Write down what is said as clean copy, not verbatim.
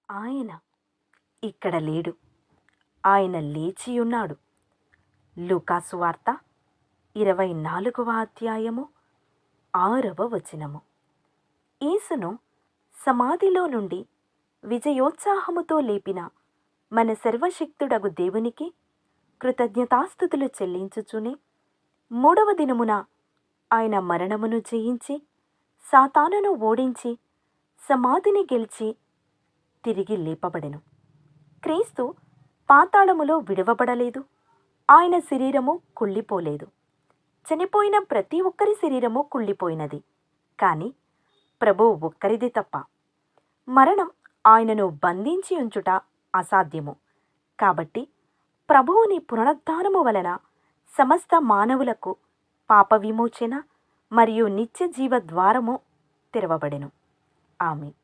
ఆయన ఇక్కడ లేడు. ఆయన లేచియున్నాడు. లూకాసు వార్త 24వ అధ్యాయము 6వ వచనము. యేసును సమాధిలో నుండి విజయోత్సాహముతో లేపిన మన సర్వశక్తుడగు దేవునికి కృతజ్ఞతాస్తుతులు చెల్లించుచునే 3వ దినమున ఆయన మరణమును జయించి సాతానును ఓడించి సమాధిని గెలిచి తిరిగి లేపబడెను. క్రీస్తు పాతాళములో విడవబడలేదు. ఆయన శరీరము కుళ్ళిపోలేదు. చనిపోయిన ప్రతి ఒక్కరి శరీరము కుళ్ళిపోయినది, కాని ప్రభువు ఒక్కరిది తప్ప. మరణం ఆయనను బంధించి ఉంచుట అసాధ్యము. కాబట్టి ప్రభువుని పునరుద్ధానము వలన సమస్త మానవులకు పాప విమోచన మరియు నిత్య జీవ ద్వారము తెరవబడెను. ఆమేన్.